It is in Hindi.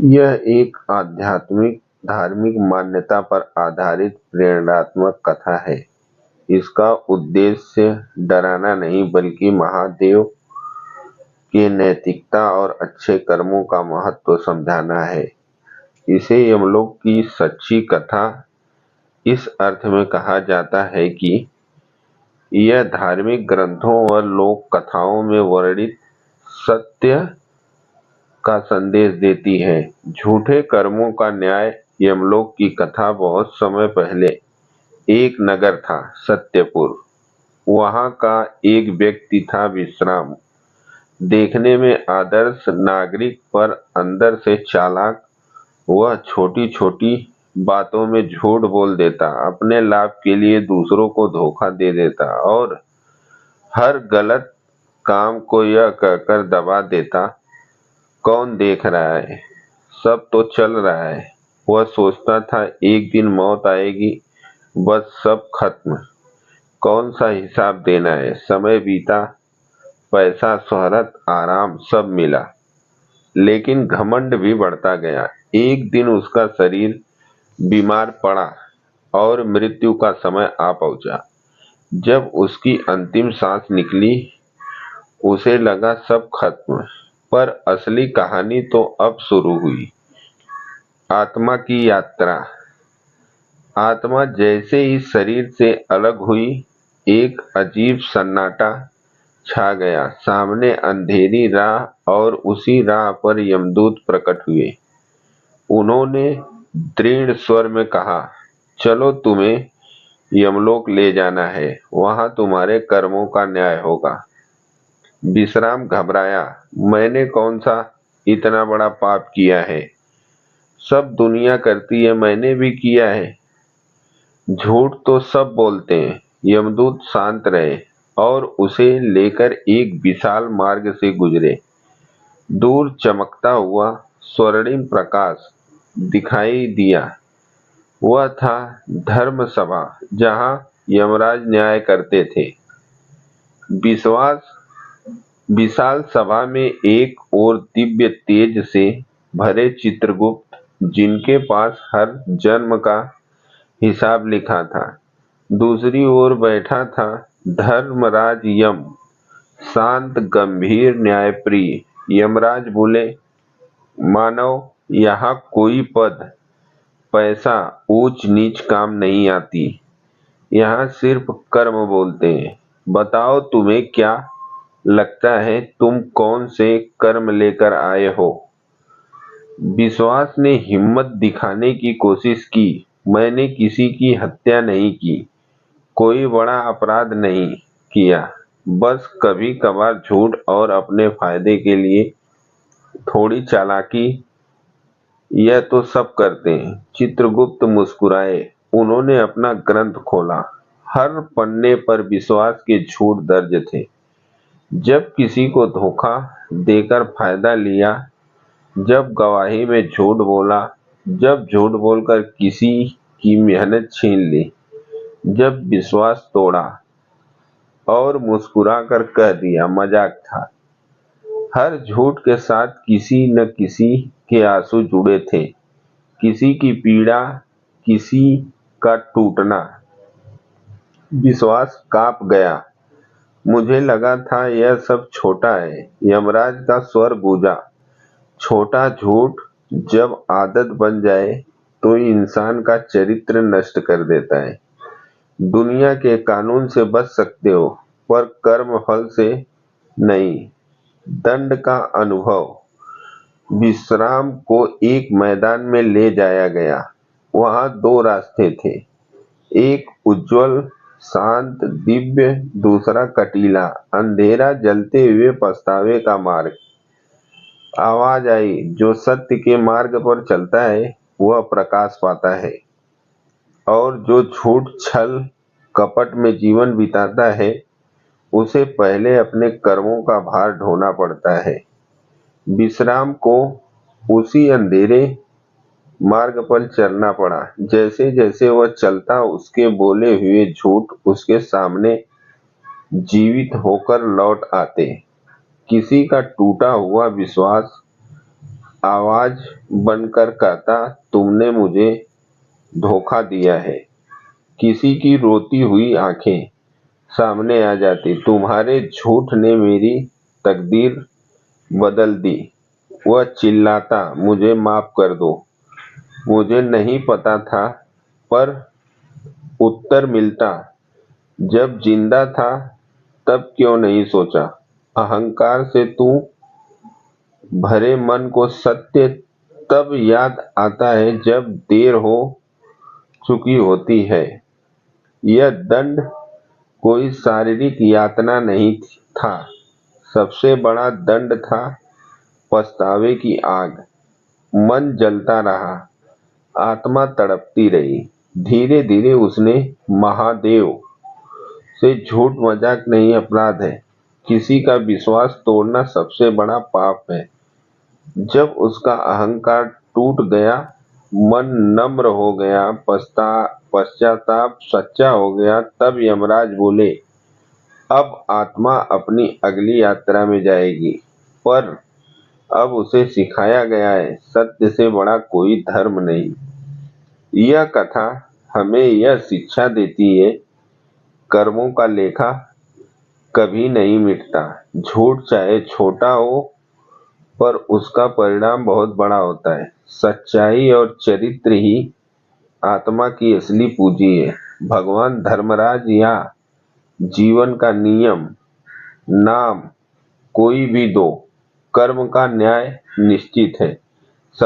यह एक आध्यात्मिक धार्मिक मान्यता पर आधारित प्रेरणात्मक कथा है। इसका उद्देश्य डराना नहीं बल्कि महादेव के नैतिकता और अच्छे कर्मों का महत्व समझाना है। इसे यमलोक की सच्ची कथा इस अर्थ में कहा जाता है कि यह धार्मिक ग्रंथों व लोक कथाओं में वर्णित सत्य का संदेश देती है। झूठे कर्मों का न्याय। यमलोक की कथा बहुत समय पहले एक नगर था, सत्यपुर। वहां का एक व्यक्ति था विश्राम। देखने में आदर्श नागरिक पर अंदर से चालाक। वह छोटी छोटी बातों में झूठ बोल देता, अपने लाभ के लिए दूसरों को धोखा दे देता और हर गलत काम को यह कहकर दबा देता, कौन देख रहा है, सब तो चल रहा है। वह सोचता था एक दिन मौत आएगी, बस सब खत्म, कौन सा हिसाब देना है। समय बीता, पैसा, शोहरत, आराम सब मिला, लेकिन घमंड भी बढ़ता गया। एक दिन उसका शरीर बीमार पड़ा और मृत्यु का समय आ पहुंचा। जब उसकी अंतिम सांस निकली, उसे लगा सब खत्म, पर असली कहानी तो अब शुरू हुई। आत्मा की यात्रा। आत्मा जैसे ही शरीर से अलग हुई, एक अजीब सन्नाटा छा गया। सामने अंधेरी राह और उसी राह पर यमदूत प्रकट हुए। उन्होंने दृढ़ स्वर में कहा, चलो, तुम्हें यमलोक ले जाना है, वहां तुम्हारे कर्मों का न्याय होगा। विश्राम घबराया। मैंने कौन सा इतना बड़ा पाप किया है? सब दुनिया करती है, मैंने भी किया है। झूठ तो सब बोलते हैं। यमदूत शांत रहे और उसे लेकर एक विशाल मार्ग से गुजरे। दूर चमकता हुआ स्वर्णिम प्रकाश दिखाई दिया। वह था धर्म सभा, जहां यमराज न्याय करते थे। विश्वास विशाल सभा में एक ओर दिव्य तेज से भरे चित्रगुप्त, जिनके पास हर जन्म का हिसाब लिखा था। दूसरी ओर बैठा था धर्मराज यम, शांत, गंभीर, न्यायप्रिय। यमराज बोले, मानव, यहाँ कोई पद, पैसा, ऊंच नीच काम नहीं आती। यहाँ सिर्फ कर्म बोलते हैं। बताओ, तुम्हें क्या लगता है तुम कौन से कर्म लेकर आए हो? विश्वास ने हिम्मत दिखाने की कोशिश की। मैंने किसी की हत्या नहीं की, कोई बड़ा अपराध नहीं किया, बस कभी कभार झूठ और अपने फायदे के लिए थोड़ी चालाकी। यह तो सब करते हैं। चित्रगुप्त मुस्कुराए। उन्होंने अपना ग्रंथ खोला। हर पन्ने पर विश्वास के झूठ दर्ज थे। जब किसी को धोखा देकर फायदा लिया, जब गवाही में झूठ बोला, जब झूठ बोलकर किसी की मेहनत छीन ली, जब विश्वास तोड़ा और मुस्कुराकर कह दिया मजाक था। हर झूठ के साथ किसी न किसी के आंसू जुड़े थे, किसी की पीड़ा, किसी का टूटना। विश्वास कांप गया। मुझे लगा था यह सब छोटा है। यमराज का स्वर गूंजा, छोटा झूठ जब आदत बन जाए तो इंसान का चरित्र नष्ट कर देता है। दुनिया के कानून से बच सकते हो, पर कर्म फल से नहीं। दंड का अनुभव। विश्राम को एक मैदान में ले जाया गया। वहां दो रास्ते थे, एक उज्जवल, शांत, दिव्य, दूसरा कटीला, अंधेरा, जलते हुए पछतावे का मार्ग। आवाज आई, जो सत्य के मार्ग पर चलता है वह प्रकाश पाता है, और जो झूठ, छल, कपट में जीवन बिताता है उसे पहले अपने कर्मों का भार ढोना पड़ता है। विश्राम को उसी अंधेरे मार्ग पर चलना पड़ा। जैसे जैसे वह चलता, उसके बोले हुए झूठ उसके सामने जीवित होकर लौट आते। किसी का टूटा हुआ विश्वास, आवाज बनकर कहता, तुमने मुझे धोखा दिया है। किसी की रोती हुई आंखें सामने आ जाती, तुम्हारे झूठ ने मेरी तकदीर बदल दी। वह चिल्लाता, मुझे माफ कर दो, मुझे नहीं पता था। पर उत्तर मिलता, जब जिंदा था तब क्यों नहीं सोचा। अहंकार से तू भरे मन को सत्य तब याद आता है जब देर हो चुकी होती है। यह दंड कोई शारीरिक यातना नहीं था, सबसे बड़ा दंड था पछतावे की आग। मन जलता रहा, आत्मा तड़पती रही। धीरे धीरे उसने महादेव से झूठ मजाक नहीं अपराध है, किसी का विश्वास तोड़ना सबसे बड़ा पाप है। जब उसका अहंकार टूट गया, मन नम्र हो गया, पश्चाताप सच्चा हो गया, तब यमराज बोले, अब आत्मा अपनी अगली यात्रा में जाएगी। पर अब उसे सिखाया गया है, सत्य से बड़ा कोई धर्म नहीं। यह कथा हमें यह शिक्षा देती है, कर्मों का लेखा कभी नहीं मिटता। झूठ चाहे छोटा हो, पर उसका परिणाम बहुत बड़ा होता है। सच्चाई और चरित्र ही आत्मा की असली पूंजी है। भगवान धर्मराज या जीवन का नियम, नाम कोई भी दो, कर्म का न्याय निश्चित है।